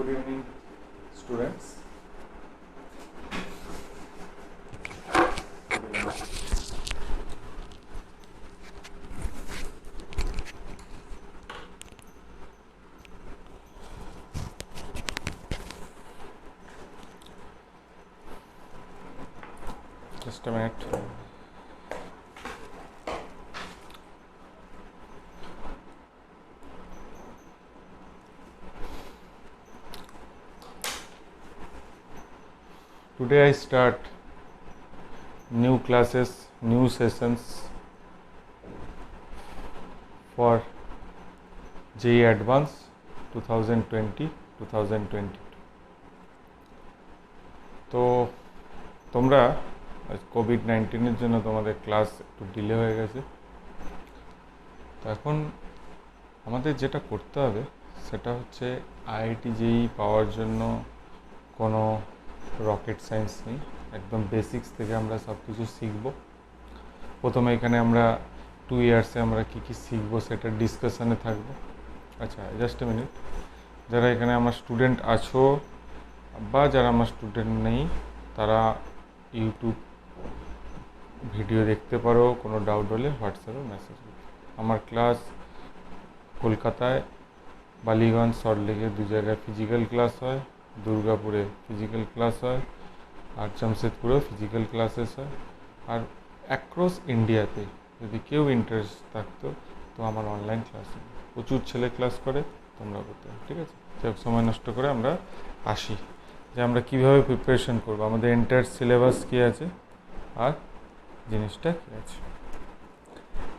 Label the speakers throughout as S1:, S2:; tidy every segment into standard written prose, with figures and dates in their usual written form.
S1: Good evening, students. Just a minute. Today I start new classes, new sessions for JEE Advanced 2020-2022. তো তোমরা COVID-19 জন্য তোমাদের class একটু delay হয়ে গেছে। তো এখন আমাদের যেটা করতে হবে সেটা হচ্ছে আইআইটি JEE পাওয়ার জন্য কোনো রকেট সায়েন্স নেই, একদম বেসিক্স থেকে আমরা সব কিছু শিখব। প্রথমে এখানে আমরা 2 ইয়ার্সে আমরা কী কী শিখবো সেটা ডিসকাশানে থাকবো। আচ্ছা, জাস্ট এ মিনিট, যারা এখানে আমার স্টুডেন্ট আছো বা যারা আমার স্টুডেন্ট নেই তারা ইউটিউব ভিডিও দেখতে পারো, কোনো ডাউট হলে হোয়াটসঅ্যাপে মেসেজ করো। আমার ক্লাস কলকাতায় বালিগঞ্জ, সল্টলেকে 2 জায়গায় ফিজিক্যাল ক্লাস হয়, দুর্গাপুরে ফিজিক্যাল ক্লাস হয়, আর জামশেদপুরেও ফিজিক্যাল ক্লাসেস হয়। আর অ্যাক্রস ইন্ডিয়াতে যদি কেউ ইন্টারেস্ট থাকতো তো আমার অনলাইন ক্লাস হয়, প্রচুর ছেলে ক্লাস করে, তোমরা করতে হবে। ঠিক আছে, যাক সময় নষ্ট করে আমরা আসি যে আমরা কীভাবে প্রিপারেশন করবো, আমাদের এন্টায়ার সিলেবাস কী আছে আর জিনিসটা কী আছে।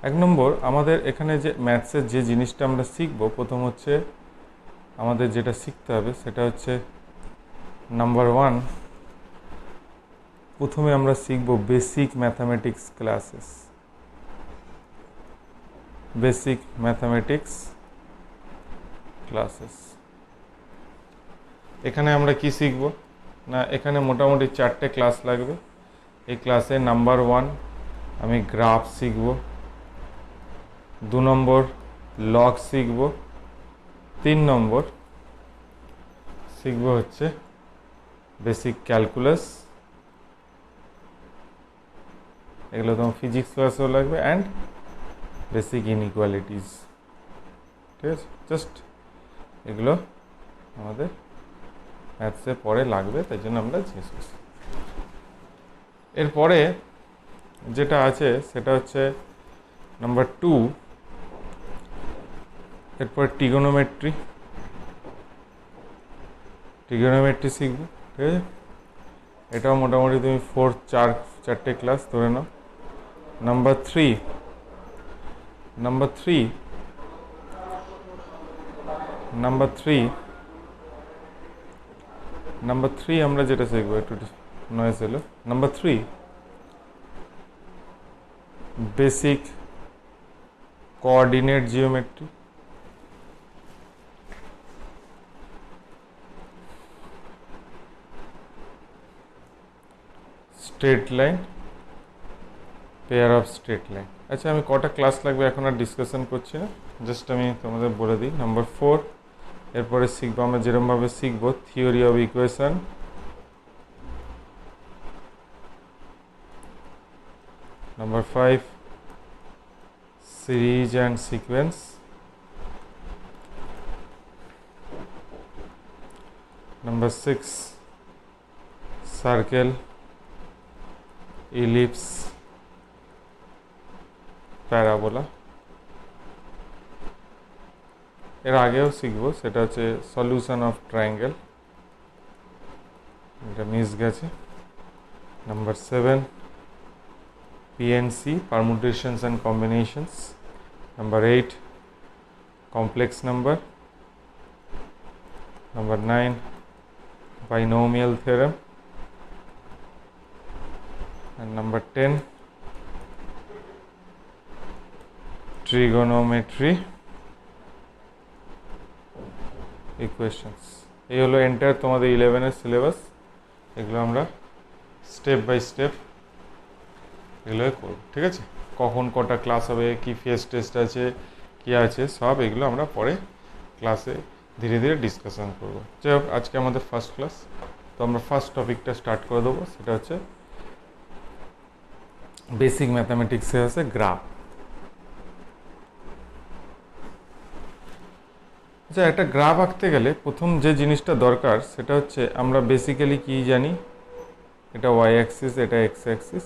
S1: 1 নম্বর, আমাদের এখানে যে ম্যাথসের যে জিনিসটা আমরা শিখবো, প্রথম হচ্ছে আমাদের যেটা শিখতে হবে সেটা হচ্ছে নাম্বার 1, প্রথমে আমরা শিখব basic mathematics classes. Basic mathematics classes এখানে আমরা কি শিখব না, এখানে মোটামুটি 4টে ক্লাস লাগবে। এই ক্লাসে নাম্বার 1 আমি গ্রাফ শিখব, 2 নম্বর লগ শিখব, 3 নম্বর শিখব হচ্ছে বেসিক ক্যালকুলাস, এগুলো তোমার ফিজিক্স ক্লাসেও লাগবে, অ্যান্ড বেসিক ইনইকুয়ালিটিস। ঠিক আছে, জাস্ট এগুলো আমাদের ম্যাথসে পরে লাগবে, তাই জন্য আমরা জিজ্ঞেস করছি। এরপরে যেটা আছে সেটা হচ্ছে নাম্বার 2, এরপর ট্রিগোনোমেট্রি শিখবো। ঠিক আছে, এটাও মোটামুটি তুমি 4টে ক্লাস ধরে নাও। নাম্বার 3 আমরা যেটা শিখবো, একটু নয়েজ এলো। Number 3 basic coordinate geometry. Straight line, pair of straight line. আচ্ছা, আমি কটা ক্লাস লাগবে এখন আর ডিসকাশন করছি না, জাস্ট আমি তোমাদের বলে দিই। নাম্বার 4, এরপরে শিখবো আমরা যেরকমভাবে শিখবো theory of equation. Number 5 series and sequence. Number 6 circle, ellipse, parabola. এর আগেও শিখবো, সেটা হচ্ছে সলিউশন অফ ট্রায়াঙ্গেল, এটা মিস গেছে। Number 7 PNC, permutations and combinations. Number 8 complex number. Number 9 binomial theorem. and number 10 trigonometry equations। এই হলো এন্টায়ার তোমাদের 11 এর সিলেবাস। এগুলো আমরা স্টেপ বাই স্টেপ এগুলো করব। ঠিক আছে, কখন কটা ক্লাস হবে, কি ফেস টেস্ট আছে, কি আছে, সব এগুলো আমরা পরে ক্লাসে ধীরে ধীরে ডিসকাশন করবো। যাই হোক, আজকে আমাদের ফার্স্ট ক্লাস, তো আমরা ফার্স্ট টপিকটা স্টার্ট করে দেবো। সেটা হচ্ছে বেসিক ম্যাথামেটিক্সে আছে গ্রাফ। আচ্ছা, একটা গ্রাফ আঁকতে গেলে প্রথম যে জিনিসটা দরকার সেটা হচ্ছে আমরা বেসিক্যালি কি জানি, এটা ওয়াই অ্যাক্সিস, এটা এক্স অ্যাক্সিস,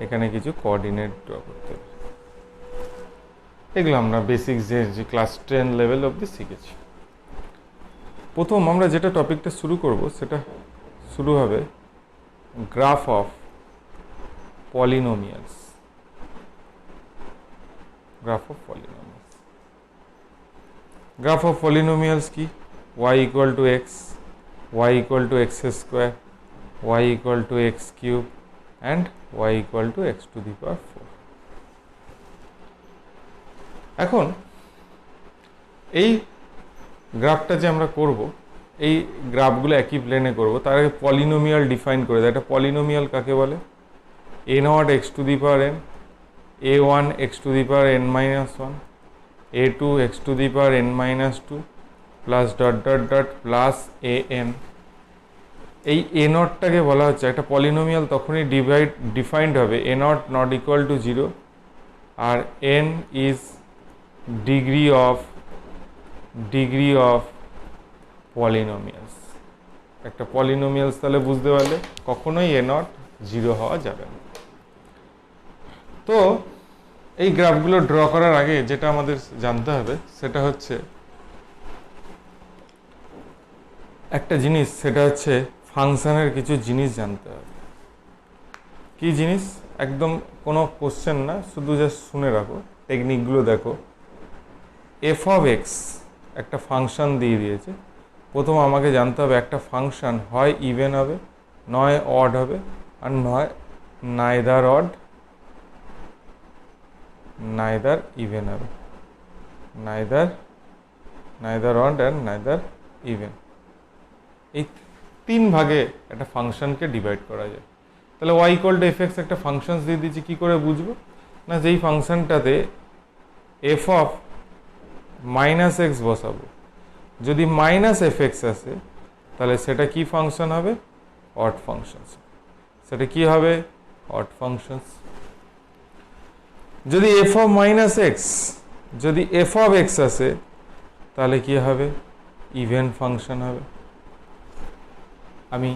S1: এখানে কিছু কোঅর্ডিনেট ড্র করতে হবে। এগুলো আমরা বেসিক যে ক্লাস 10 লেভেল অবধি শিখেছি। প্রথম আমরা যেটা টপিকটা শুরু করব সেটা শুরু হবে graph of polynomials. Graph of polynomials. Graph of polynomials কি? y equal to x, y equal to x square, y equal to x cube and y equal to x to the power 4। এখন এই গ্রাফটা যে আমরা করব, এই গ্রাফগুলো একই প্লেনে করব। তার আগে পলিনোমিয়াল ডিফাইন করে দেয়। একটা পলিনোমিয়াল কাকে বলে? A nought x to the power n, a one x to the power n minus one, a two x to the power n minus two plus dot dot dot plus a n. এই a নটটাকে বলা হচ্ছে একটা polynomial তখনই defined হবে a nought not equal to 0 আর n is degree of polynomials. একটা polynomials তাহলে বুঝতে পারলে কখনোই এ নট 0 হওয়া যাবে না। তো এই গ্রাফগুলো ড্র করার আগে যেটা আমাদের জানতে হবে সেটা হচ্ছে একটা জিনিস, সেটা হচ্ছে ফাংশনের কিছু জিনিস জানতে হবে। কি জিনিস? একদম কোনো কোশ্চেন না, শুধু জাস্ট শুনে রাখো, টেকনিকগুলো দেখো। এফ অফ এক্স একটা ফাংশন দিয়ে দিয়েছে। প্রথম আমাকে জানতে হবে একটা ফাংশন হয় ইভেন হবে, নয় অড হবে, আর নয় নাইদার অড নাইদার ইভেন হবে। Neither odd and neither even. এই তিন ভাগে একটা ফাংশনকে ডিভাইড করা যায়। তাহলে Y equal to F X একটা ফাংশন দিয়ে দিচ্ছি, কী করে বুঝবো? না, যেই ফাংশনটাতে এফ অফ মাইনাস এক্স বসাবো, যদি মাইনাস এফ এক্স আসে তাহলে সেটা কি ফাংশন হবে? Odd function. সেটা কি হবে? Odd functions. যদি এফ অফ মাইনাস এক্স, যদি এফ অফ এক্স আসে তাহলে কি হবে? ইভেন ফাংশন হবে। আমি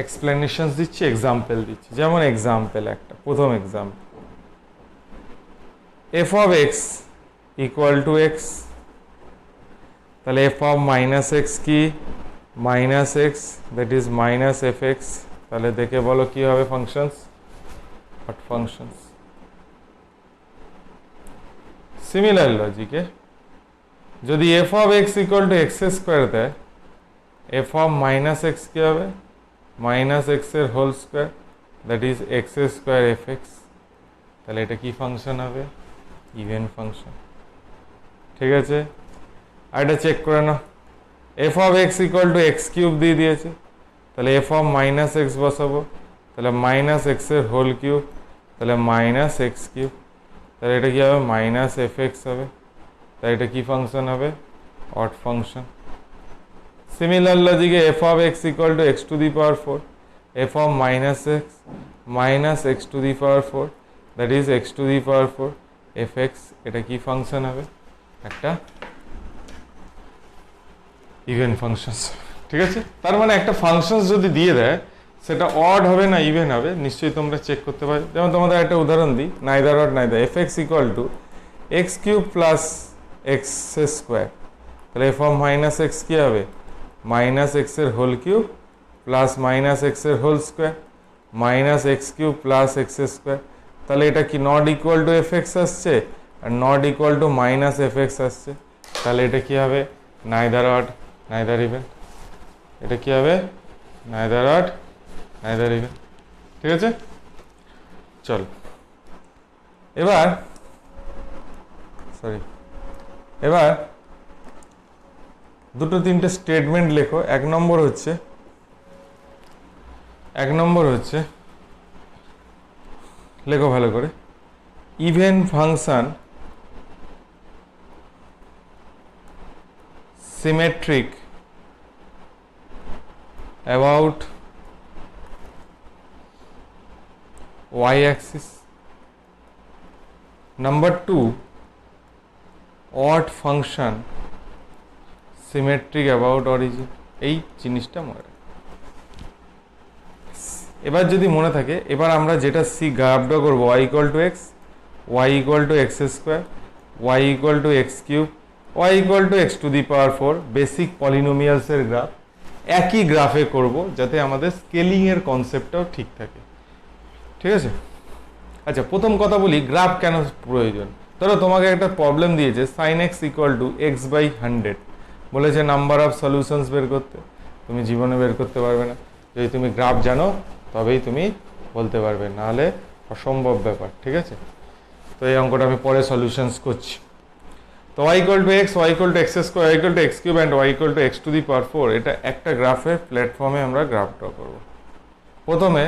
S1: এক্সপ্লেনেশনস দিচ্ছি, এক্সাম্পল দিচ্ছি। যেমন এক্সাম্পল একটা, প্রথম example, F of x equal to X, তাহলে এফ অফ মাইনাস এক্স কি? Minus X, that is minus F X. তাহলে দেখে বলো কি হবে ফাংশনস? Odd functions. সিমিলার লজিকে যদি F of x equal to x square দেয়, এফ অফ মাইনাস এক্স কি হবে? মাইনাস এক্স এর whole square, that is X square F X. তাহলে এটা কি ফাংশন হবে? Even function. ঠিক আছে, আর এটা চেক করে নাও। F of x equal to x cube দিয়ে দিয়েছে, তাহলে এফ অফ মাইনাস এক্স বসাবো, তাহলে মাইনাস এক্স এর হোল কিউব, তাহলে মাইনাস এক্স কিউব। তাহলে এটা কি হবে? মাইনাস এফ এক্স হবে। তাহলে এটা কি ফাংশন হবে? Odd function. সিমিলার লজিকে f of x equal to x to the power 4, f of minus x to the power 4, that is x to the power 4 f x. এটা কি function হবে? একটা ইভেন ফাংশনস। ঠিক আছে, তার মানে একটা ফাংশনস যদি দিয়ে দেয় সেটা অড হবে না ইভেন হবে, নিশ্চয়ই তোমরা চেক করতে পারো। যেমন তোমাদের একটা উদাহরণ দিই, neither odd neither, f x equal to x cube plus x square, তাহলে এফ অফ মাইনাস এক্স কী হবে? মাইনাস এক্স এর whole cube plus minus x এর whole square minus x cube plus x square. তাহলে এটা কি not equal to F x আসছে আর not equal to minus F x আসছে। তাহলে এটা কি হবে? Neither odd neither even. এটা কি হবে? Neither odd neither even. ঠিক আছে, চল এবার দুটো তিনটে স্টেটমেন্ট লেখো। এক নম্বর হচ্ছে লেখো ভালো করে, even function symmetric about y-axis. Number 2, odd function symmetric about origin. এই জিনিসটা মনে রাখবে। এবার যদি মনে থাকে, এবার আমরা যেটা সি গ্রাফ ড্র করবো y equal to x, y equal to x square, y equal to x cube, y equal to x to the power 4, basic পলিনোমিয়ালসের গ্রাফ একই গ্রাফে করব, যাতে আমাদের স্কেলিংয়ের কনসেপ্টটাও ঠিক থাকে। ঠিক আছে? আচ্ছা, প্রথম কথা বলি গ্রাফ কেন প্রয়োজন। ধরো তোমাকে একটা প্রবলেম দিয়েছে sine X equal to X by 100, বলেছে নাম্বার অফ সলিউশনস বের করতে। তুমি জীবনে বের করতে পারবে না, যদি তুমি গ্রাফ জানো তবেই তুমি বলতে পারবে, নাহলে অসম্ভব ব্যাপার। ঠিক আছে? তো এই অঙ্কটা আমি পরে সলিউশনস করছি। তো y equal to x, y equal to x square, y equal to x cube and y equal to x to the power 4, এটা একটা গ্রাফের প্ল্যাটফর্মে আমরা গ্রাফ ড্র করব। প্রথমে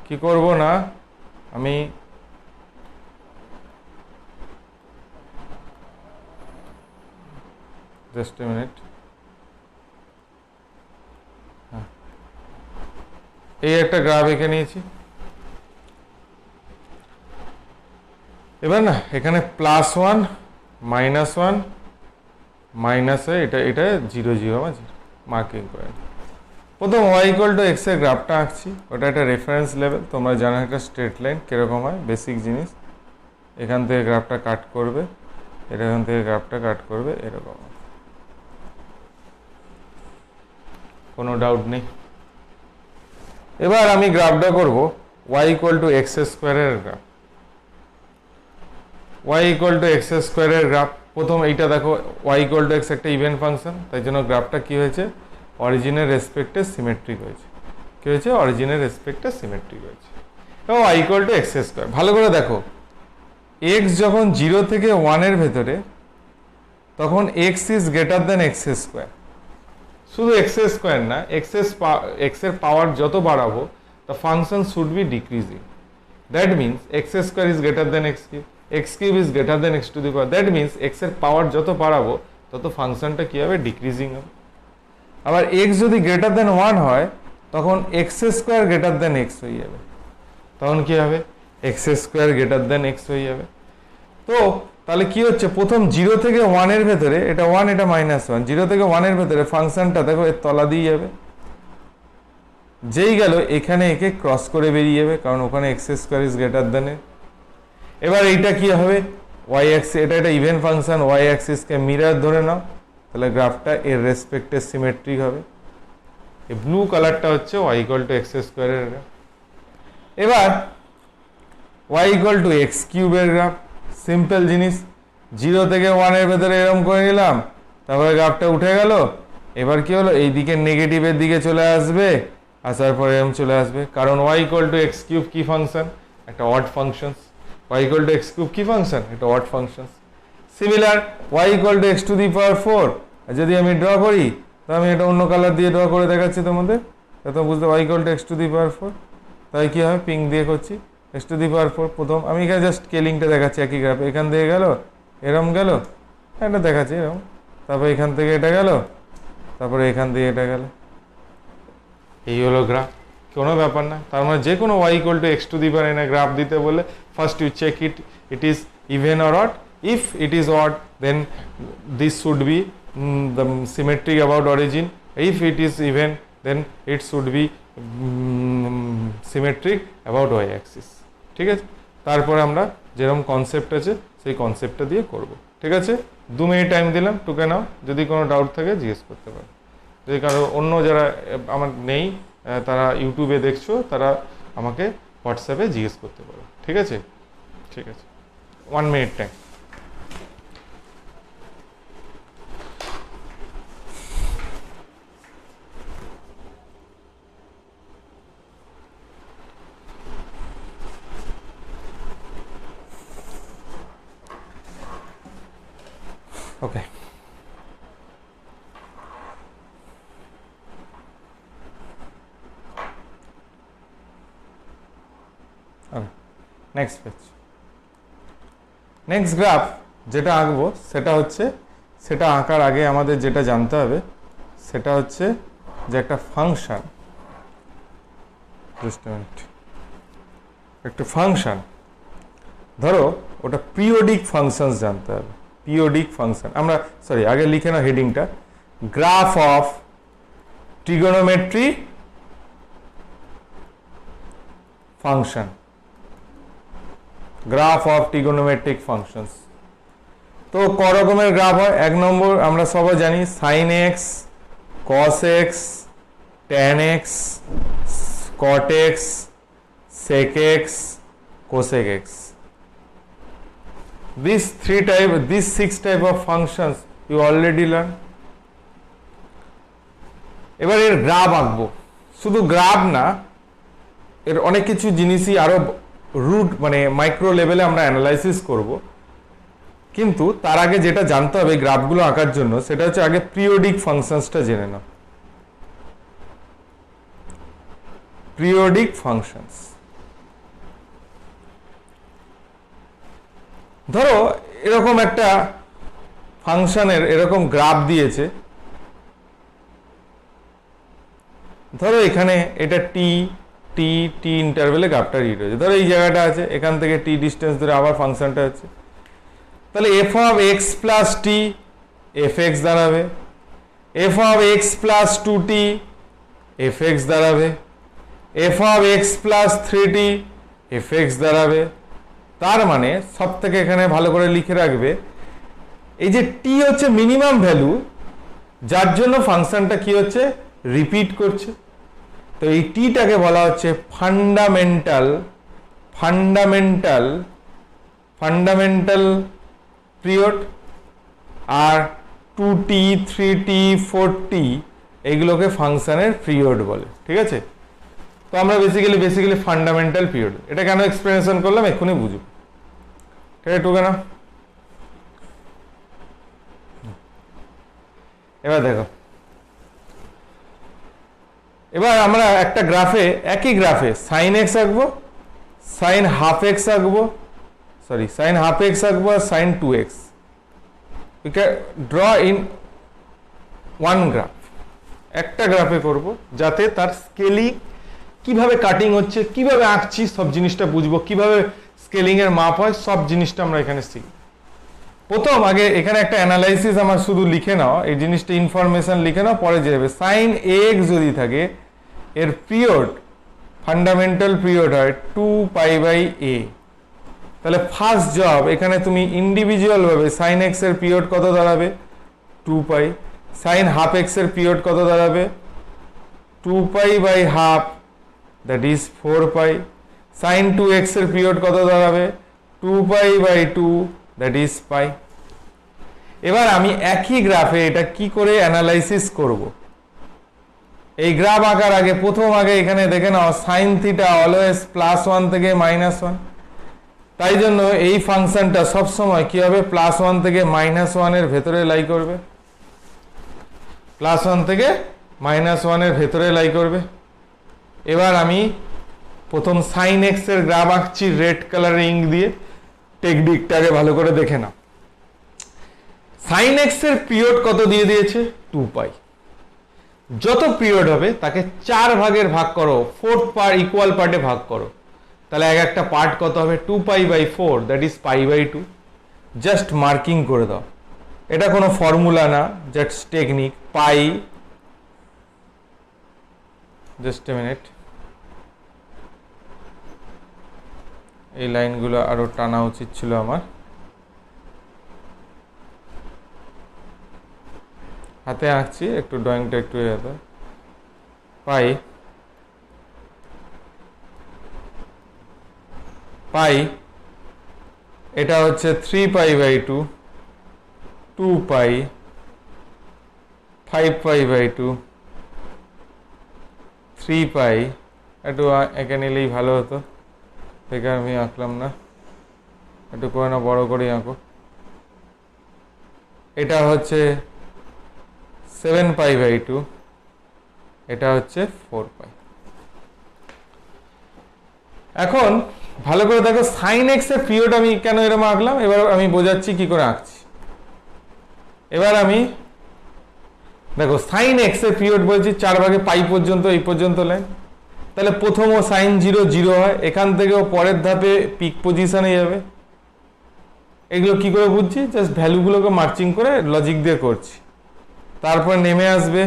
S1: কি করব না, আমি জাস্ট এ মিনিট, এই একটা গ্রাফ এঁকে নিয়েছি। এবার না এখানে +1 -1 মাইনাস এটা এটা 0 0 মার্কিং করে। প্রথম y ইকুয়াল টু এক্স এর গ্রাফটা আঁকছি, ওটা একটা রেফারেন্স লেভেল। তোমরা জানো একটা স্ট্রেট লাইন কিরকম হয়, বেসিক জিনিস। এখান থেকে গ্রাফটা কাট করবে, এখান থেকে গ্রাফটা কাট করবে, এরকম। কোনো ডাউট নেই। এবার আমি গ্রাফটা করব y ইকুয়াল টু এক্স স্কোয়ারের graph. y equal to x স্কোয়ারের গ্রাফ, প্রথম এইটা দেখো, y ইকুয়াল টু এক্স একটা ইভেন ফাংশন, তাই জন্য গ্রাফটা কি হয়েছে, অরিজিনের রেসপেক্টে সিমেট্রিক হয়েছে। কি হয়েছে? অরিজিনের রেসপেক্টে সিমেট্রিক হয়েছে। এবং y equal to x square, ভালো করে দেখো, x যখন 0 থেকে 1 এর ভেতরে, তখন x is greater than x square. শুধু এক্স স্কোয়ার না, এক্স এর পাওয়ার যত বাড়াবো, the function should be decreasing. That means x square is greater than x cube, x cube is greater than x to the power. That means x এর পাওয়ার যত বাড়াবো তত ফাংশনটা কি হবে, ডিক্রিজিং হবে। আবার x যদি গ্রেটার দেন 1 হয়, তখন x square greater than x হয়ে যাবে। তখন কি হবে, x square greater than x হয়ে যাবে। তো তাহলে কি হচ্ছে, প্রথম 0 থেকে 1 এর ভেতরে, এটা 1 এটা -1, 0 থেকে 1 এর ভেতরে ফাংশনটা দেখো এর তলা দিয়ে যাবে, যেই গেল এখানে একে ক্রস করে বেরিয়ে যাবে, কারণ ওখানে x square is greater than. এবার এইটা কি হবে, ওয়াই অ্যাক্সিস, এটা একটা ইভেন ফাংশন, ওয়াই অ্যাক্সিসকে মিরর ধরে নাও, তাহলে গ্রাফটা এর রেসপেক্টে সিমেট্রিক হবে। এই ব্লু কালারটা হচ্ছে ওয়াই ইকুয়াল টু এক্স স্কোয়ারের গ্রাফ। এবার ওয়াই ইকুয়াল টু এক্স কিউবের গ্রাফ, সিম্পল জিনিস, 0 থেকে 1 এর ভেতরে এরকম করে নিলাম, তারপরে গ্রাফটা উঠে গেল। এবার কি হলো, এই দিকে নেগেটিভের দিকে চলে আসবে, আসার পরে এরকম চলে আসবে, কারণ y equal to x cube কি ফাংশন, একটা odd function. y equal to x cube কি ফাংশন, একটা odd function. Similar y equal to x to the power 4, যদি আমি ড্র করি, তো আমি এটা অন্য কালার দিয়ে ড্র করে দেখাচ্ছি তোমাদের, তো বুঝতে, y equal to x to the power 4, তাই কি হবে, পিঙ্ক দিয়ে করছি, এক্স টু দি পাওয়ার 4। প্রথম আমি এখানে জাস্ট স্কেলিংটা দেখাচ্ছি, একই গ্রাফে এখান থেকে গেল, এরম গেল, এটা দেখাচ্ছি এরকম, তারপর এখান থেকে এটা গেল, তারপরে এখান থেকে এটা গেল, এই হলো গ্রাফ। কোনো ব্যাপার না, তার মানে যে কোনো y equal to x to the power এনে গ্রাফ দিতে বলে, first you check it is even or odd. If it is odd, then this should be the symmetric about origin. If it is even, then it should be symmetric about y axis. ঠিক আছে? তারপরে আমরা যেরকম concept আছে সেই কনসেপ্টটা দিয়ে করব। ঠিক আছে? 2 মিনিট টাইম দিলাম, টুকে নাও, যদি কোনো ডাউট থাকে জিজ্ঞেস করতে পারো। যদি কারো অন্য যারা আমার নেই, তারা ইউটিউবে দেখছো, তারা আমাকে হোয়াটসঅ্যাপে জিজ্ঞেস করতে পারো। ঠিক আছে? ঠিক আছে, 1 মিনিট টাইম। ওকে, নেক্সট পেজ। নেক্সট গ্রাফ যেটা আঁকবো সেটা হচ্ছে সেটা আঁকার আগে আমাদের যেটা জানতে হবে সেটা হচ্ছে যে একটা ফাংশন, একটা ফাংশন ধরো ওটা পিরিয়ডিক ফাংশনস জানতে হবে। পিরিয়ডিক ফাংশন আমরা আগে লিখে নাও হেডিংটা, graph of trigonometry function, graph of trigonometric functions. তো ক রকমের গ্রাফ হয়? এক নম্বর আমরা সবাই জানি sine x, cos x, tan x, cot x, sec x, cosec x. These 6 type of functions you already learn. এবার এর গ্রাফ আঁকবো, শুধু গ্রাফ না, এর অনেক কিছু জিনিসই আরো রুট মানে মাইক্রো লেভেলে আমরা অ্যানালাইসিস করব। কিন্তু তার আগে যেটা জানতে হবে গ্রাফগুলো আঁকার জন্য সেটা হচ্ছে আগে পিরিয়ডিক ফাংশনসটা জেনে নাও। পিরিয়ডিক ফাংশনস, ধরো এরকম একটা ফাংশনের এরকম গ্রাফ দিয়েছে, ধরো এখানে এটা টি টি টি ইন্টারভেলে গ্রাফটা রিড হয়েছে, ধরো এই জায়গাটা আছে, এখান থেকে টি ডিস্টেন্স ধরে আবার ফাংশনটা আছে, তাহলে F of x plus t f x দাঁড়াবে, f of x plus two t f x দাঁড়াবে, f of x plus three t f x দাঁড়াবে। তার মানে সব থেকে এখানে ভালো করে লিখে রাখবে এই যে টি হচ্ছে মিনিমাম ভ্যালু, যার জন্য ফাংশনটা কি হচ্ছে রিপিট করছে। তো এই টিটাকে বলা হচ্ছে ফান্ডামেন্টাল ফান্ডামেন্টাল ফান্ডামেন্টাল পিরিয়ড, আর 2t 3t 4t এইগুলোকে ফাংশনের পিরিয়ড বলে। ঠিক আছে, তো আমরা বেসিক্যালি ফান্ডামেন্টাল পিরিয়ড, এটা কেন এক্সপ্লেনেশন করলাম এক্ষুনি বুঝবো। ঠিক আছে, টুকে না। এবার দেখো, এবার আমরা একটা গ্রাফে, একই গ্রাফে সাইন এক্স আঁকবো, সাইন হাফ এক্স আঁকবো, সাইন হাফ এক্স আঁকবো আর sign 2x। we can draw in one graph, একটা গ্রাফে করব যাতে তার স্কেলিং কিভাবে কাটিং হচ্ছে, কিভাবে আঁকছি সব জিনিসটা বুঝবো, কিভাবে স্কেলিং এর মাপ হয় সব জিনিসটা আমরা এখানে শিখব। প্রথম আগে এখানে একটা অ্যানালাইসিস আমার শুধু লিখে নাও, এই জিনিসটা ইনফরমেশন লিখে নাও, পরে যাবে সাইন এক্স যদি থাকে এর পিরিয়ড ফান্ডামেন্টাল পিরিয়ড হয় 2π/a। তাহলে ফার্স্ট জব এখানে তুমি ইন্ডিভিজুয়াল ভাবে সাইন এক্স এর পিরিয়ড কত দাঁড়াবে 2π, সাইন হাফ এক্স এর পিরিয়ড কত দাঁড়াবে 2π/2, দ্যাট ইজ 4π, সাইন 2x এর পিরিয়ড কত দাঁড়াবে 2π/2, দ্যাট ইজ π। এবার আমি একই গ্রাফে এটা কি করে অ্যানালাইসিস করব, এই গ্রাফ আঁকার আগে প্রথম আগে এখানে দেখে নাও সাইন থিটা অলওয়েজ +1 থেকে -1, তাই জন্য এই ফাংশনটা সবসময় কি হবে +1 থেকে -1 এর ভেতরে লাই করবে, +1 থেকে -1 এর ভেতরে লাই করবে। এবার আমি প্রথম সাইন এক্স এর গ্রাফ আঁকছি রেড কালারের ইঙ্ক দিয়ে, টেকনিকটাকে ভালো করে দেখে নাও। সাইন এক্স এর পিরিয়ড কত দিয়ে দিয়েছে 2π, যত পিরিয়ড হবে তাকে 4 ভাগের ভাগ করো, 4th পার্ট ইকুয়াল পার্টে ভাগ করো, তাহলে এক একটা পার্ট কত হবে 2π/4, দ্যাট ইজ π/2। জাস্ট মার্কিং করে দাও, এটা কোনো ফর্মুলা না, just technique. Pi, just a minute, এই লাইনগুলো আরো টানা উচিত ছিল আমার, হাতে আঁকছি একটু, ড্রয়িংটা একটু পাই পাই এটা হচ্ছে 3π/2, 2π, 5π/2, 3π। একটু এঁকে নিলেই ভালো হতো, দেখে আমি আঁকলাম না, একটু করে না বড় করে আঁকো। এটা হচ্ছে 7π/2, এটা হচ্ছে 4π। এখন ভালো করে দেখো সাইন এক্স এর পিরিয়ড আমি কেন এরকম আঁকলাম, এবার আমি বোঝাচ্ছি কি করে আঁকছি। এবার আমি দেখো সাইন এক্স এর পিরিয়ড বলছি 4/পাই পর্যন্ত, এই পর্যন্ত লাইন। তাহলে প্রথম ও সাইন 0 0 হয়, এখান থেকেও পরের ধাপে পিক পজিশনে যাবে। এগুলো কি করে বুঝছি? জাস্ট ভ্যালুগুলোকে মার্চিং করে লজিক দিয়ে করছি। তারপর নেমে আসবে,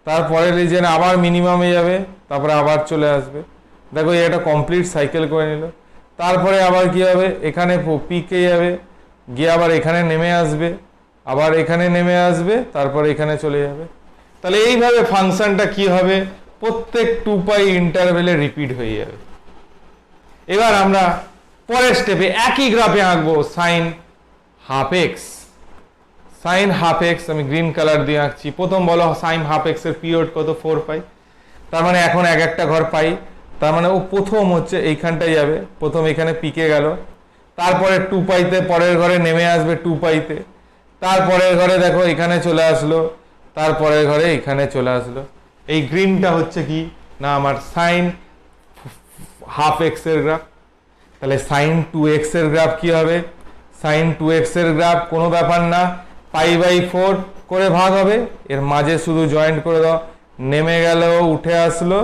S1: তারপরের রিজনে আবার মিনিমামে যাবে, তারপরে আবার চলে আসবে। দেখো এই একটা কমপ্লিট সাইকেল করে নিল। তারপরে আবার কি হবে? এখানে পিকে যাবে, গিয়ে আবার এখানে নেমে আসবে, আবার এখানে নেমে আসবে, তারপর এখানে চলে যাবে। তাহলে এইভাবে ফাংশনটা কি হবে? প্রত্যেক 2π ইন্টারভেলে রিপিট হয়ে যাবে। এবার আমরা পরের স্টেপে একই গ্রাফে আঁকবো sign half x. Sign half x আমি গ্রিন কালার দিয়ে আঁকছি। প্রথম বলো সাইন হাফ এক্স এর পিরিয়ড কত? 4π। তার মানে এখন এক একটা ঘর পাই, তার মানে ও প্রথম হচ্ছে এইখানটায় যাবে, প্রথম এখানে পিকে গেল, তারপরে 2πতে পরের ঘরে নেমে আসবে 2πতে, তারপরের ঘরে দেখো এখানে চলে আসলো, তারপরের ঘরে এখানে চলে আসলো। এই গ্রিনটা হচ্ছে কি না আমার সাইন হাফ এক্স এর গ্রাফ। তাহলে সাইন 2x এর গ্রাফ কি হবে? সাইন 2x এর গ্রাফ কোনো ব্যাপার না, π/4 করে ভাগ হবে, এর মাঝে শুধু জয়েন্ট করে দাও। নেমে গেল, উঠে আসলো,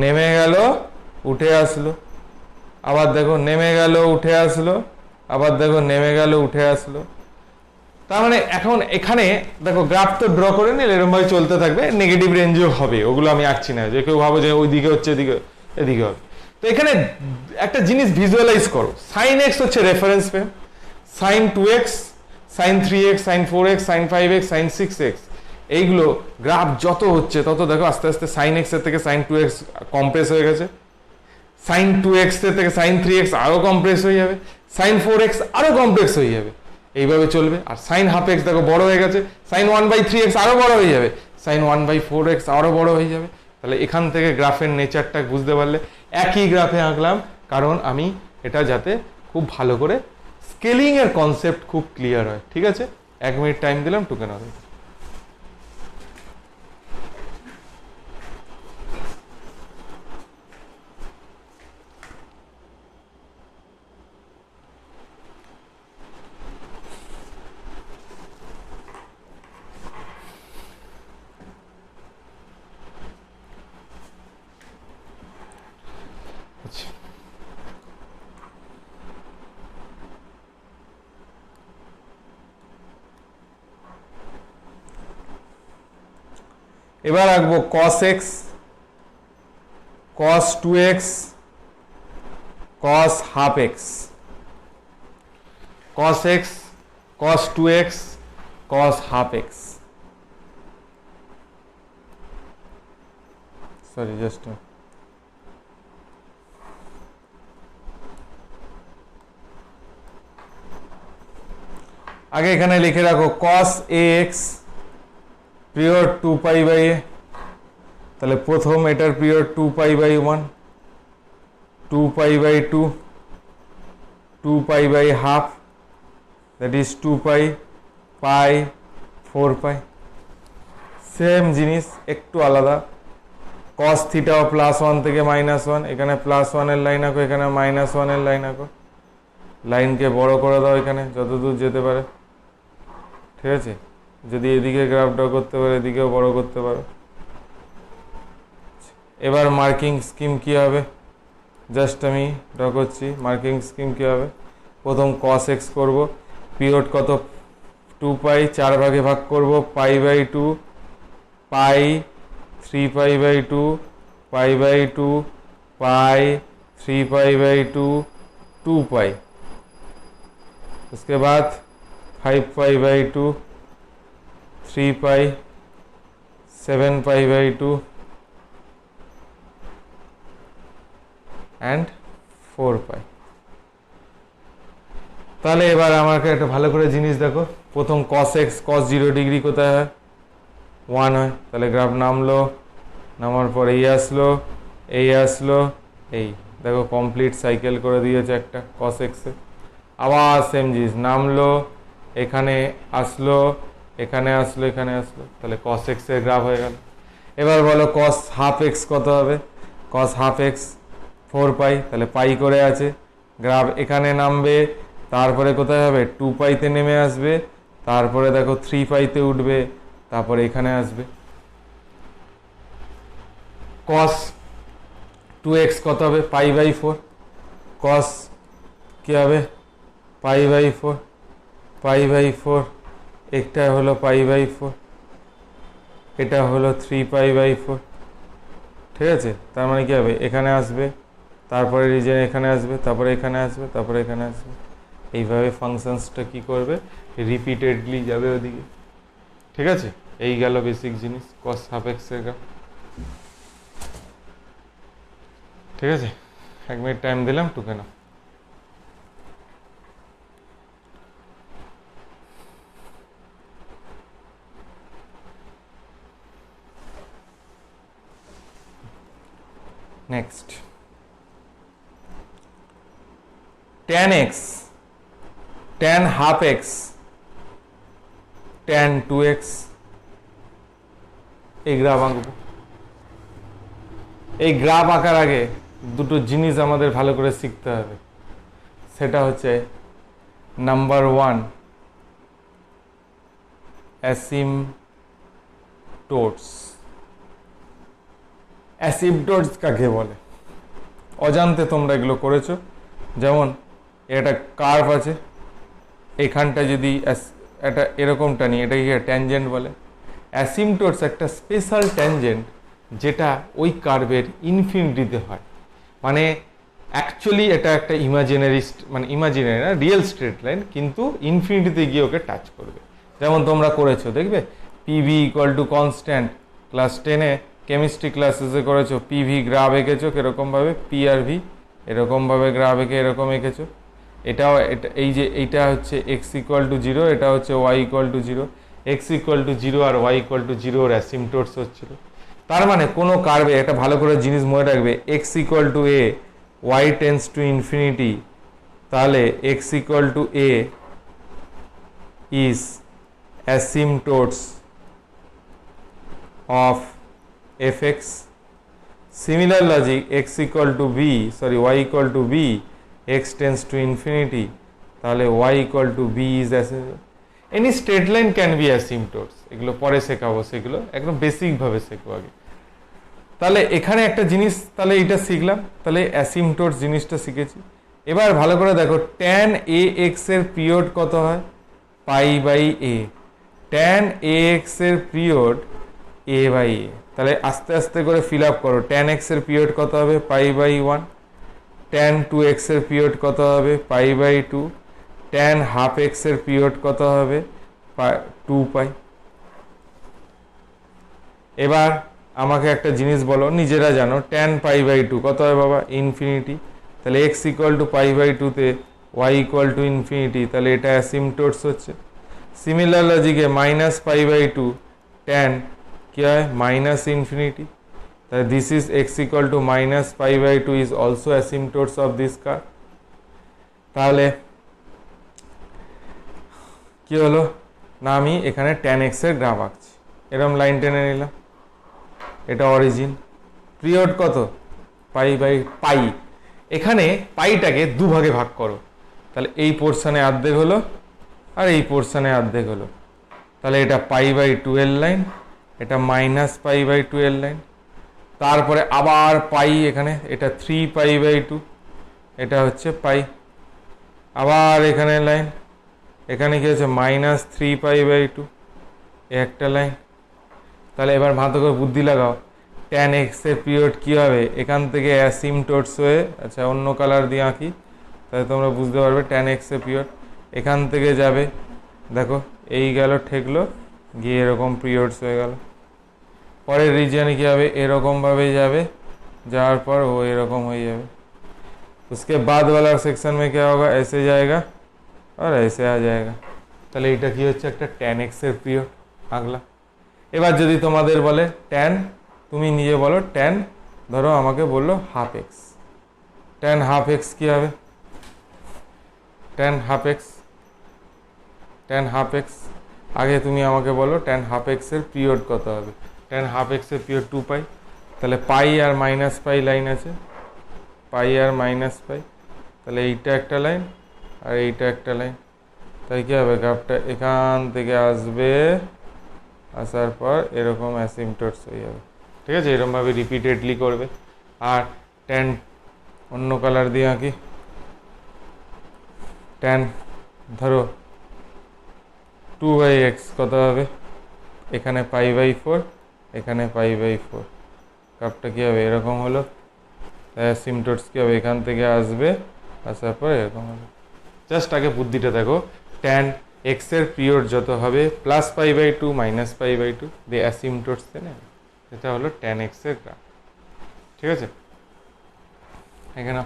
S1: নেমে গেল, উঠে আসলো, আবার দেখো নেমে গেল, উঠে আসলো, আবার দেখো নেমে গেল, উঠে আসলো। তার মানে এখন এখানে দেখো গ্রাফ তো ড্র করে নিলে এরকম ভাবে চলতে থাকবে, নেগেটিভ রেঞ্জও হবে, ওগুলো আমি আঁকছি না, যে কেউ ভাবো যে ওই দিকে হচ্ছে এদিকে হবে। তো এখানে একটা জিনিস ভিজুয়ালাইজ করো, সাইন এক্স হচ্ছে reference frame, sine 2x, sine 3x, sine 4x, sine 5x, sine 6x, এইগুলো গ্রাফ যত হচ্ছে তত দেখো আস্তে আস্তে সাইন এক্স এর থেকে সাইন 2x কম্প্রেস হয়ে গেছে, সাইন 2x এর থেকে সাইন 3x আরো কম্প্রেস হয়ে যাবে, সাইন 4x আরো কমপ্লেক্স হয়ে যাবে, এইভাবে চলবে। আর সাইন হাফ এক্স দেখো বড় হয়ে গেছে, সাইন 1/3x আরো বড় হয়ে যাবে, সাইন 1/4x আরো বড় হয়ে যাবে। তাহলে এখান থেকে গ্রাফের নেচারটা বুঝতে পারলে, একই গ্রাফে আঁকলাম কারণ আমি এটা যাতে খুব ভালো করে স্কেলিং এর কনসেপ্ট খুব ক্লিয়ার হয়। ঠিক আছে, 1 মিনিট টাইম দিলাম টুকে নাও। এবার আঁকবো cos x, cos 2x, cos half x, cos x, cos 2x, cos half x. Sorry, just আগে এখানে লিখে রাখো cos ax পিরিয়ড 2π/a, তাহলে প্রথম এটার পিরিয়ড 2π/1, 2π/2, 2π/2, that is 2π, π, 4π। সেম জিনিস একটু আলাদা, cos থিটা +1 থেকে -1, এখানে +1 এর লাইন আঁকো, এখানে -1 এর লাইন আঁকো, লাইনকে বড় করে দাও এখানে যতদূর যেতে পারে। ঠিক আছে, যদি এদিকে গ্রাফ ড্র করতে পারো এদিকেও বড় করতে পারো। এবার মার্কিং স্কিম কি হবে, জাস্ট আমি ড্র করছি। মার্কিং স্কিম কি হবে, প্রথম cos x করব, পিরিয়ড কত 2π, 4 ভাগে ভাগ করব, π/2, π, 3π/2, π/2, π, 3π/2, 2π, उसके बाद 5π/2, 3π, 7π/2 and 4π। তাহলে এবার আমাকে একটা ভালো করে জিনিস দেখো, প্রথম cos x, cos 0 ডিগ্রি কোথায় হয়? 1 হয়। তাহলে গ্রাফ নামলো, নামার পর এই আসলো, এই আসলো, এই দেখো কমপ্লিট সাইকেল করে দিয়েছে একটা cos x এ। আবার সেম জিনিস, নামলো, এখানে আসলো, এখানে আসলো, এখানে আসলো, তাহলে cos x এর গ্রাফ হয়ে গেল। এবার বলো cos হাফ x কত হবে? cos হাফ x 4π, তাহলে পাই করে আছে, গ্রাফ এখানে নামবে, তারপরে কোথায় হবে? 2πতে নেমে আসবে, তারপরে দেখো 3 পাইতে উঠবে, তারপরে এখানে আসবে cos 2x কত হবে π/4, cos কি হবে π/4, π/4 একটা হলো π/4, এটা হলো 3π/4, ঠিক আছে। তার মানে কি হবে এখানে আসবে, তারপরে রিজন এখানে আসবে, তারপরে এখানে আসবে, তারপরে এখানে আসবে, এইভাবে ফাংশনসটা কি করবে রিপিটেডলি যাবে ওদিকে, ঠিক আছে। এই গেল বেসিক জিনিস cos হাফ এক্স এর গ্রাফ, ঠিক আছে। 1 মিনিট টাইম দিলাম টুকে নাও। Next tan x, tan half x, tan 2x, এই গ্রাফ আঁকবো। এই গ্রাফ আঁকার আগে দুটো জিনিস আমাদের ভালো করে শিখতে হবে, সেটা হচ্ছে নাম্বার 1 অ্যাসিমটোটস। অ্যাসিমটোটস কাকে বলে অজান্তে তোমরা এগুলো করেছো। যেমন এটা কার্ভ আছে, এখানটা যদি এটা এরকমটা নিই, এটাকে ট্যানজেন্ট বলে। অ্যাসিমটোটস একটা স্পেশাল ট্যানজেন্ট যেটা ওই কার্ভের ইনফিনিটিতে হয়, মানে অ্যাকচুয়ালি এটা একটা ইমাজিনারি, মানে ইমাজিনারি না, রিয়েল স্ট্রেট লাইন, কিন্তু ইনফিনিটিতে গিয়ে ওকে টাচ করবে। যেমন তোমরা করেছো দেখবে PV equal to constant, class 10-এ কেমিস্ট্রি ক্লাসেসে করেছো, পিভি গ্রাফ এঁকেছো কিরকমভাবে, পি আর ভি এরকমভাবে গ্রাফ এঁকে এরকম এঁকেছো। এটাও এটা এই যে এইটা হচ্ছে এক্স ইকুয়াল টু 0, এটা হচ্ছে Y equal to 0, X equal to 0 আর ওয়াই ইকুয়াল টু 0 ওর অ্যাসিমটোটস হচ্ছিল। তার মানে কোনো কার্ভে একটা ভালো করে জিনিস মনে রাখবে, x equal to a, y tends to infinity, তাহলে x equal to a is asymptotes of f x. Similar logic, x equal to b, sorry, y equal to b, x tends to infinity, তাহলে y equal to b is any straight line can be asymptotes। এগুলো পরে শেখাবো, সেগুলো একদম basic ভাবে শেখো আগে। তাহলে এখানে একটা জিনিস, তাহলে এটা শিখলাম, তাহলে অ্যাসিমটোটস জিনিসটা শিখেছি। এবার ভালো করে দেখো tan ax এর পিরিয়ড কত হয় π/a, tan ax এর পিরিয়ড a/a। তাহলে আস্তে আস্তে করে ফিল আপ করো, tan x এর পিরিয়ড কত হবে π/1, tan 2x এর পিরিয়ড কত হবে π/2, tan হাফ x এর পিরিয়ড কত হবে 2π। এবার আমাকে একটা জিনিস বলো, নিজেরা জানো tan π/2 কত হয় বাবা ইনফিনিটি, তাহলে x ইকুয়াল টু π/2 তে y ইকুয়াল টু ইনফিনিটি, তাহলে এটা অ্যাসিমটোটস হচ্ছে। সিমিলার লজিকে মাইনাস π/2 tan কি হয় মাইনাস ইনফিনিটি, তাহলে this is x equal to minus π/2 is also asymptotes of this curve. তাহলে কি হলো না, আমি এখানে tan x এর গ্রাফ আঁকছি, এরকম লাইন টেনে নিলাম, এটা অরিজিন, পিরিয়ড কত π/π। এখানে পাইটাকে দুভাগে ভাগ করো, তাহলে এই পোর্শনে অর্ধেক হলো আর এই পোর্শনে অর্ধেক হলো, তাহলে এটা π/2 এর লাইন, এটা মাইনাস π/2 এর লাইন, তারপরে আবার পাই এখানে, এটা 3π/2, এটা হচ্ছে পাই, আবার এখানে লাইন, এখানে কি হচ্ছে মাইনাস 3π/2, একটা লাইন। তাহলে এবার ভালো করে বুদ্ধি লাগাও, tan x এর পিরিয়ড কি হবে এখান থেকে অ্যাসিমটোটস হয়ে, আচ্ছা অন্য কালার দিয়ে আঁকি তাহলে তোমরা বুঝতে পারবে, tan x এর পিরিয়ড এখান থেকে যাবে, দেখো এই গেল ঠেকলো গিয়ে এরকম পিরিয়ডস হয়ে গেল, পরের রিজিয়নে কি হবে এরকমভাবে যাবে, যাওয়ার পর वो এরকম হয়ে যাবে। उसके बाद वाला सेक्शन में क्या होगा, ऐसे जाएगा और ऐसे आ जाएगा। তাহলে এটা কি হচ্ছে একটা tan x এর পিরিয়ড আঁকলা। এবার যদি তোমাদের বলে tan, তুমি নিজে বলো tan, ধরো আমাকে বললো half x, tan half x কি হবে, tan half x, tan half x আগে তুমি আমাকে বলো tan হাফ এক্স এর পিরিয়ড কত হবে, tan হাফ এক্স এর পিরিয়ড 2π, তাহলে পাই আর মাইনাস পাই লাইন আছে, পাই আর মাইনাস পাই, তাহলে এইটা একটা লাইন আর এইটা একটা লাইন, তাই কি হবে, গ্রাফটা এখান থেকে আসবে, আসার পর এরকম অ্যাসিম্পটোটস হয়ে যাবে। ঠিক আছে, এরকমভাবে রিপিটেডলি করবে। আর ট্যান অন্য কালার দিয়ে আঁকি। ট্যান ধরো 2/x কত হবে, এখানে π/4, এখানে π/4, কাপটা কী হবে এরকম হলো। অ্যাসিম্পটোটস কী হবে, এখান থেকে আসবে, আসার পর এরকম হবে। জাস্ট আগে বুদ্ধিটা দেখো, ট্যান এক্স এর পিরিয়ড যত হবে +π/2 -π/2 দিয়ে অ্যাসিম্পটোটস দেন, এটা হলো ট্যান এক্স এর গ্রাফ। ঠিক আছে, এখানে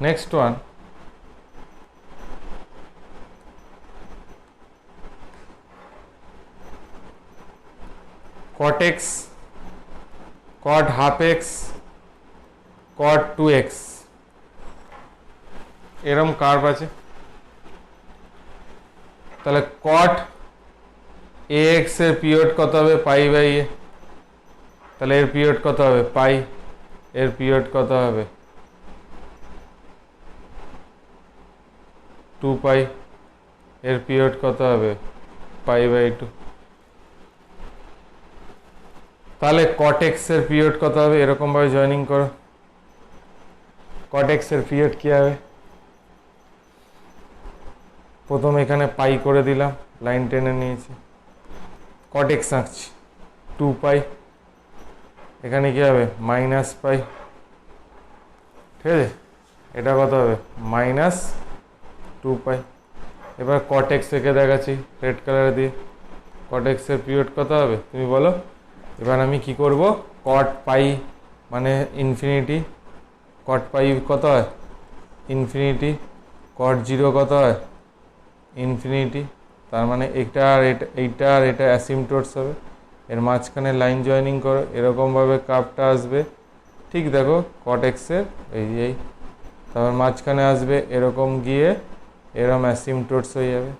S1: next one cot x, cot half x, cot 2x এরম কার্ভ আছে। তাহলে cot ax এর পিরিয়ড কত হবে, π/a, তাহলে এর পিরিয়ড কত হবে π, এর পিরিয়ড কত হবে 2π, এর পিরিয়ড কত হবে π/2। তাহলে cot x এর পিরিয়ড কত হবে, এরকম ভাবে জয়েনিং করো। cot x এর পিরিয়ড কি হবে, প্রথম এখানে পাই করে দিলাম, লাইন টেনে নিয়েছি, cot x আঁকছি 2π, এখানে কি হবে -π। ঠিক আছে, এটা কত হবে -2π। এবার cot x একে দেখাচ্ছি রেড কালার দিয়ে, cot x এর পিরিয়ড কত হবে তুমি বলো। এবার আমি কি করব, cot π মানে ইনফিনিটি, cot π কত হয় ইনফিনিটি, cot 0 কত হয় ইনফিনিটি, তার মানে এটা আর এইটা আর এটা অ্যাসিম্পটোটস হবে। এর মাঝখানে লাইন জয়েনিং করো, এরকমভাবে কার্ভটা আসবে। ঠিক দেখো cot x এর এই তারপর মাঝখানে আসবে এরকম গিয়ে এরকম অ্যাসিম্পটোটস হয়ে যাবে,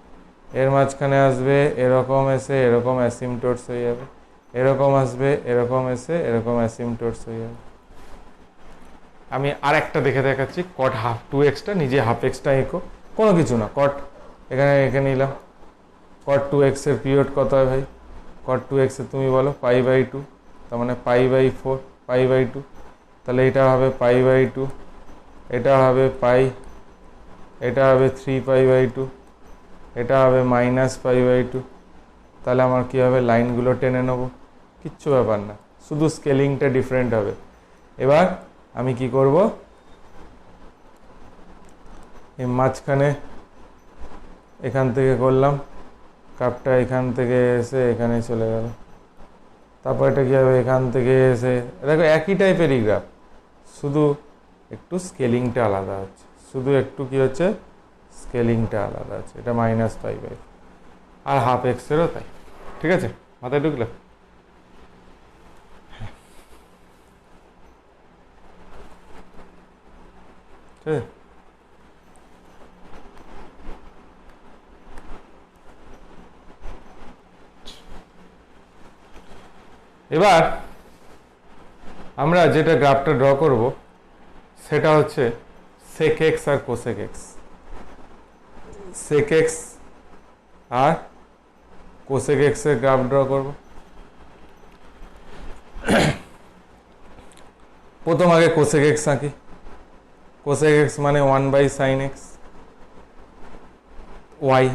S1: এর মাঝখানে আসবে এরকম এসে এরকম অ্যাসিম্পটোটস হয়ে যাবে, এরকম আসবে এরকম এসে এরকম অ্যাসিম্পটোটস হয়ে যাবে। আমি আর একটা দেখে দেখাচ্ছি, cot হাফ 2xটা নিজে হাফ এক্সটা এঁকো, কোনো কিছু না, cot এখানে এঁকে নিলাম। cot 2x এর পিরিয়ড কত হয় ভাই, cot 2x এর তুমি বলো π/2, তার মানে π/4 π/2, তাহলে এটা হবে π/2, এটা হবে π, এটা হবে 3π/2, এটা হবে -π/2। তাহলে আমার কি হবে, লাইনগুলো টেনে নেবো, কিচ্ছু ব্যাপার না, শুধু স্কেলিংটা ডিফারেন্ট হবে। এবার আমি কি করব, এই মাঝখানে এখান থেকে করলাম, কাপটা এখান থেকে এসে এখানে চলে গেল, তারপর এটা কী হবে এখান থেকে এসে, দেখো একই টাইপেরই গ্রাফ, শুধু একটু স্কেলিংটা আলাদা হচ্ছে, শুধু একটু কি হচ্ছে স্কেলিংটা আলাদা আছে, এটা -π/4 আর হাফ এক্সেরও তাই। ঠিক আছে, মাথায় ঢুকলো। ঠিক আছে, এবার আমরা যেটা গ্রাফটা ড্র করব সেটা হচ্ছে sec x আর cosec x, sec x আর cosec x এর গ্রাফ ড্র করব। প্রথম আগে cosec x আঁকি, cosec x মানে 1/sin x y,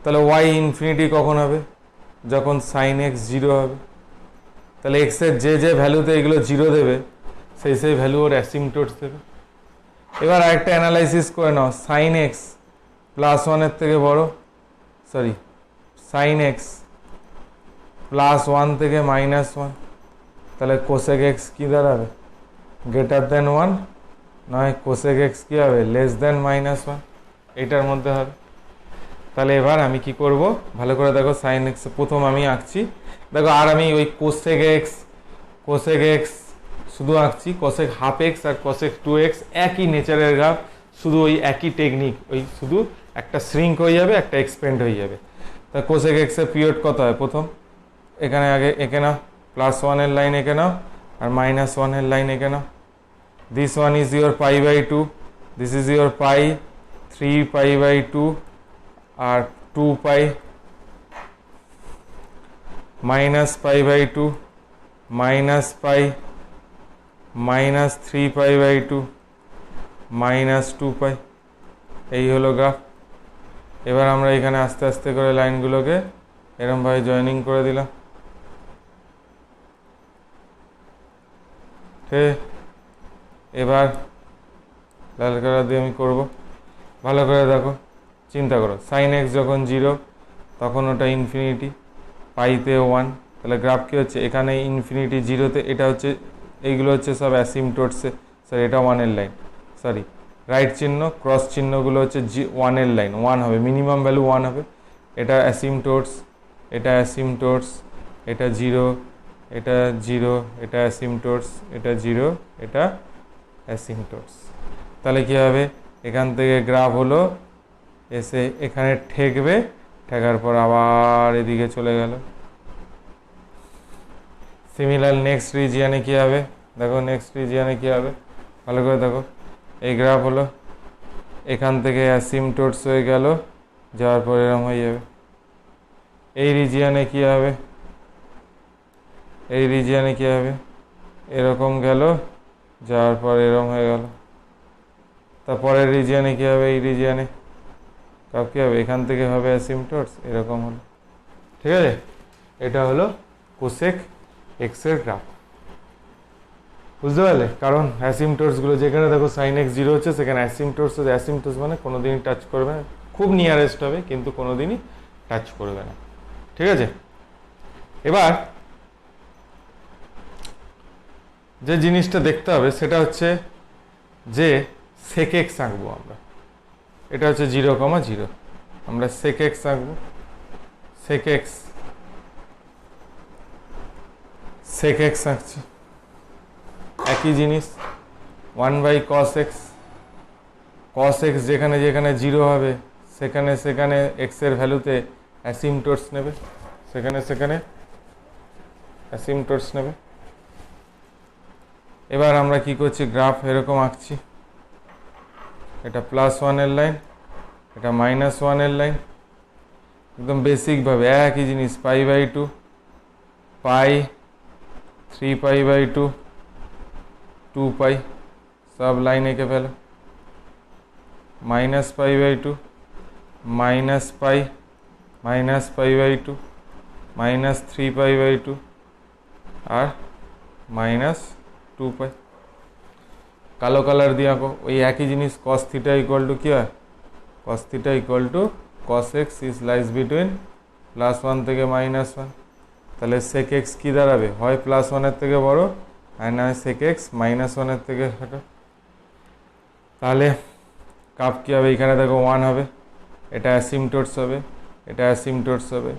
S1: তাহলে y ইনফিনিটি কখন হবে, যখন sin x 0 হবে। তাহলে x এর যে ভ্যালুতে এগুলো 0 দেবে সেই ভ্যালু ওর অ্যাসিম্পটোটস দেবে। এবার আরেকটা অ্যানালাইসিস করে নাও, sin x +1 এর থেকে বড়, সরি sin x +1 থেকে -1, তাহলে cosec x কি দাঁড়াবে গ্রেটার দেন 1, নয় cosec x কি হবে লেস দেন -1, এটার মধ্যে হবে। তাহলে এবার আমি কি করব, ভালো করে দেখো, sin x প্রথম আমি আঁকছি, দেখো আর আমি ওই cosec x শুধু আঁকছি, cosec হাফ x আর cosec 2x একই নেচারের গ্রাফ, শুধু ওই একই টেকনিক, ওই শুধু একটা শ্রিঙ্ক হয়ে যাবে, একটা এক্সপেন্ড হয়ে যাবে। তা কোসেক এক্সের পিরিয়ড কত হয়? প্রথম এখানে আগে এঁকে নাও, +1 লাইন এঁকে নাও আর -1 লাইন এঁকে নাও। This one is your π/2, this is your π, 3π/2 আর 2π, -π/2 -π, -3π/2 -2π। এই হলো গ্রাফ। এবার আমরা এখানে আস্তে আস্তে করে লাইনগুলোকে এরমভাবে জয়েনিং করে দিলাম। ঠিক, এবার লাল কালার দিয়ে আমি করব। ভালো করে দেখো, চিন্তা করো, sin x যখন 0 তখন ওটা ইনফিনিটি, পাইতে 1, তাহলে গ্রাফ কী হচ্ছে? এখানে ইনফিনিটি 0-তে, এটা হচ্ছে, এইগুলো হচ্ছে সব অ্যাসিমটোটসে, সরি এটা 1-এর লাইন, সরি রাইট চিহ্ন, ক্রস চিহ্নগুলো হচ্ছে 1-এর লাইন, 1 হবে, মিনিমাম ভ্যালু 1 হবে। এটা অ্যাসিমটোটস, এটা অ্যাসিমটোটস, এটা 0, এটা 0, এটা অ্যাসিমটোটস, এটা 0, এটা অ্যাসিমটোটস। তাহলে কী হবে? এখান থেকে গ্রাফ হলো এসে এখানে ঠেকবে, ঠেকার পর আবার এদিকে চলে গেল। সিমিলার নেক্সট রিজিয়ানে কী হবে? দেখো নেক্সট রিজিয়ানে কী হবে, ভালো করে দেখো। এই গ্রাফ হলো এখান থেকে অ্যাসিমটোটস হয়ে গেল, যাওয়ার পর এরকম হয়ে যাবে। এই রিজিয়ানে কী হবে? এই রিজিয়ানে কী হবে? এরকম গেল, যাওয়ার পর এরকম হয়ে গেল। তারপরের রিজিয়ানে কী হবে? এই রিজিয়ানে কাপ কী হবে? এখান থেকে হবে অ্যাসিমটোটস, এরকম হলো। ঠিক আছে, এটা হলো কোসেক এক্সের গ্রাফ। বুঝতে পারলে? কারণ অ্যাসিমটোটসগুলো যেখানে দেখো sin x 0 হচ্ছে, সেখানে অ্যাসিমটোটস, অ্যাসিমটোটস মানে কোনোদিনই টাচ করবে না, খুব নিয়ারেস্ট হবে কিন্তু কোনোদিনই টাচ করবে না। ঠিক আছে, এবার যে জিনিসটা দেখতে হবে সেটা হচ্ছে যে sec x আঁকবো আমরা। এটা হচ্ছে 0,0, আমরা sec x আঁকবো। sec x আঁকছি, একই জিনিস, 1/cos x। cos x যেখানে যেখানে 0 হবে সেখানে সেখানে x এর ভ্যালুতে অ্যাসিমটোটস নেবে, সেখানে সেখানে অ্যাসিমটোটস নেবে। এবার আমরা কি করছি? গ্রাফ এরকম আঁকছি, এটা +1 লাইন, এটা -1 লাইন, একদম বেসিকভাবে একই জিনিস, π/2, π, 3π/2, 2π, সব লাইন এঁকে ফেলো। -π/2, -π, -π/2, -3π/2 আর -2π। কালো কালার দিয়ে আঁকো, ওই একই জিনিস। cos θ ইকুয়াল টু কী হয়? cos θ equal to cos x is lies between +1 থেকে -1। তাহলে sec x কী দাঁড়াবে? হয় +1-এর থেকে বড়, আর না হয় sec x -1-এর থেকে ছোটো। তাহলে কাপ কী হবে? এখানে দেখো 1 হবে, এটা অ্যাসিমটোটস হবে, এটা অ্যাসিমটোটস হবে,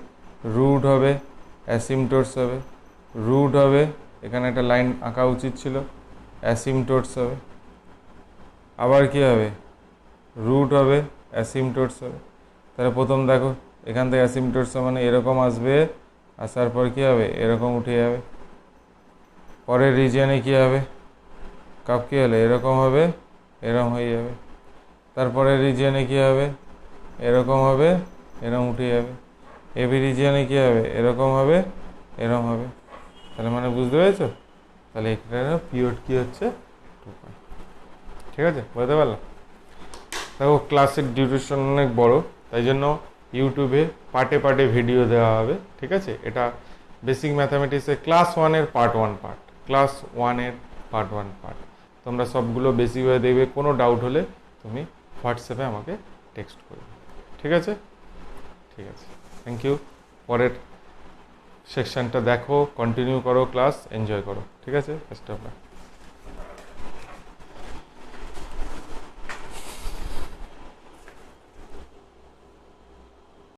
S1: রুট হবে, অ্যাসিমটোটস হবে, রুট হবে, এখানে একটা লাইন আঁকা উচিত ছিল, অ্যাসিমটোটস হবে, আবার কি হবে? রুট হবে, অ্যাসিমটোটস হবে। তাহলে প্রথম দেখো এখান থেকে অ্যাসিমটোটস মানে এরকম আসবে, আসার পর কী হবে? এরকম উঠে যাবে। পরের রিজিয়নে কী হবে? কাপ কী হলে এরকম হবে, এরকম হয়ে যাবে। তারপরের রিজিয়নে কী হবে? এরকম হবে, এরকম উঠে যাবে। এবি রিজিয়নে কী হবে? এরকম হবে, এরকম হবে। তাহলে মানে বুঝতে পেরেছো? তাহলে এখানে পিরিয়ড কী হচ্ছে? 2π। ঠিক আছে, বুঝতে পারলাম? দেখো ক্লাসের ডিউরেশন অনেক বড়, তাই জন্য ইউটিউবে পার্টে পার্টে ভিডিও দেওয়া হবে। ঠিক আছে, এটা বেসিক ম্যাথামেটিক্সের ক্লাস 1-এর পার্ট 1 পার্ট, ক্লাস 1-এর পার্ট 1 পার্ট। তোমরা সবগুলো বেসিকভাবে দেখবে, কোনো ডাউট হলে তুমি হোয়াটসঅ্যাপে আমাকে টেক্সট করবে। ঠিক আছে, ঠিক আছে, থ্যাংক ইউ। পরের সেকশনটা দেখো, কন্টিনিউ করো, ক্লাস এনজয় করো। ঠিক আছে, বেস্ট অফ লাক।